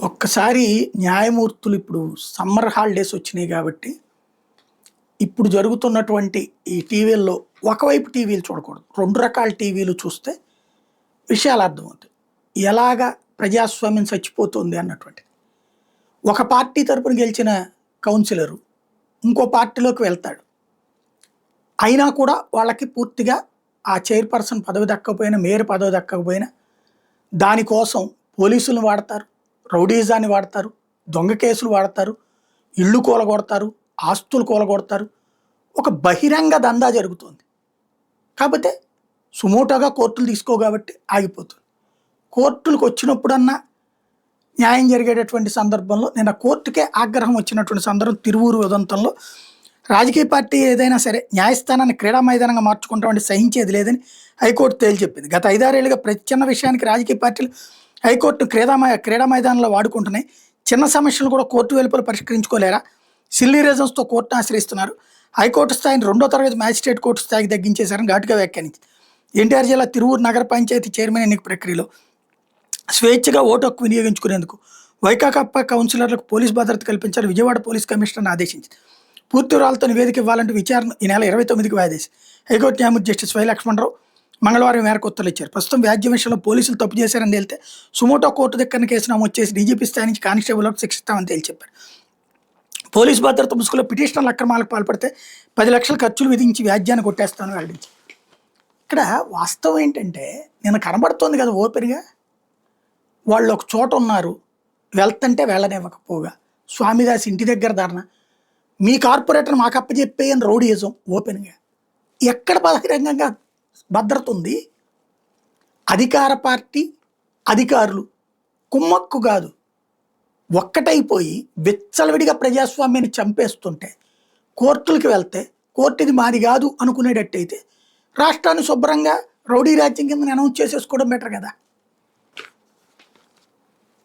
ఒక్కసారి న్యాయమూర్తులు ఇప్పుడు సమ్మర్ హాలిడేస్ వచ్చినాయి కాబట్టి, ఇప్పుడు జరుగుతున్నటువంటి ఈ టీవీల్లో ఒకవైపు టీవీలు చూడకూడదు. 2 రకాల టీవీలు చూస్తే విషయాలు అర్థమవుతాయి. ఎలాగా ప్రజాస్వామ్యం చచ్చిపోతుంది అన్నటువంటిది. ఒక పార్టీ తరపున గెలిచిన కౌన్సిలరు ఇంకో పార్టీలోకి వెళ్తాడు. అయినా కూడా వాళ్ళకి పూర్తిగా ఆ చైర్పర్సన్ పదవి దక్కకపోయినా, మేయర్ పదవి దక్కకపోయినా దానికోసం పోలీసులను వాడతారు, రౌడీజాన్ని వాడతారు, దొంగ కేసులు వాడతారు, ఇళ్ళు కూలగొడతారు, ఆస్తులు కూలగొడతారు. ఒక బహిరంగ దందా జరుగుతుంది. కాకపోతే సుమోటోగా కోర్టులు కాబట్టి ఆగిపోతుంది. కోర్టులకు వచ్చినప్పుడన్నా న్యాయం జరిగేటటువంటి సందర్భంలో నిన్న కోర్టుకే ఆగ్రహం వచ్చినటువంటి సందర్భం తిరువూరు ఉదంతంలో రాజకీయ పార్టీ ఏదైనా సరే న్యాయస్థానాన్ని క్రీడా మైదానంగా మార్చుకుంటామంటే సహించేది లేదని హైకోర్టు తేల్చెప్పింది. గత 5-6 ఏళ్ళుగా ప్రతి చిన్న విషయానికి రాజకీయ పార్టీలు హైకోర్టు క్రీడా మైదానంలో వాడుకుంటున్నాయి. చిన్న సమస్యలు కూడా కోర్టు వెలుపల పరిష్కరించుకోలేరా? సిల్లీ రీజన్స్తో కోర్టును ఆశ్రయిస్తున్నారు. హైకోర్టు స్థాయిని 2వ తరగతి మ్యాజిస్ట్రేట్ కోర్టు స్థాయికి తగ్గించేశారని ఘాటుగా వ్యాఖ్యానించింది. ఎన్టీఆర్ జిల్లా తిరువూరు నగర పంచాయతీ చైర్మన్ ఎన్నిక ప్రక్రియలో స్వేచ్ఛగా ఓటు హక్కు వినియోగించుకునేందుకు వైకాపా కౌన్సిలర్లకు పోలీస్ భద్రత కల్పించాలని విజయవాడ పోలీస్ కమిషనర్ని ఆదేశించింది. పూర్తి వివరాలతో నివేదిక ఇవ్వాలంటూ విచారణ ఈ నెల 29కి వాయిదేసి హైకోర్టు న్యాయమూర్తి జస్టిస్ వై లక్ష్మణరావు మంగళవారం మేరకు ఉత్తర్వులు ఇచ్చారు. ప్రస్తుతం వ్యాజ్యం విషయంలో పోలీసులు తప్పు చేశారని తేలితే సుమోటో కోర్టు దగ్గర కేసు నమోదు చేసి డీజీపీ స్థాయి నుంచి కానిస్టేబుల్లకు శిక్షిస్తామని తేల్చెప్పారు. పోలీసు భద్రత ముసుగులో పిటిషనర్ల అక్రమాలకు పాల్పడితే 10 లక్షల ఖర్చులు విధించి వ్యాజ్యాన్ని కొట్టేస్తామని వెల్లడించారు. ఇక్కడ వాస్తవం ఏంటంటే నిన్న కనబడుతోంది కదా ఓపెన్గా, వాళ్ళు ఒక చోట ఉన్నారు, వెళ్తుంటే వెళ్ళనివ్వకపోగా స్వామిదాస్ ఇంటి దగ్గర ధర్నా, మీ కార్పొరేటర్ మాకు అప్పచెప్పేయని రౌడీయిజం ఓపెన్గా. ఎక్కడ బహిరంగంగా భద్రత ఉంది? అధికార పార్టీ అధికారులు కుమ్మక్కు కాదు ఒక్కటైపోయి విచ్చలవిడిగా ప్రజాస్వామ్యాన్ని చంపేస్తుంటే కోర్టులకు వెళ్తే కోర్టు ఇది మాది కాదు అనుకునేటట్టయితే రాష్ట్రాన్ని శుభ్రంగా రౌడీ రాజ్యం కింద అనౌన్స్ చేసేసుకోవడం బెటర్ కదా.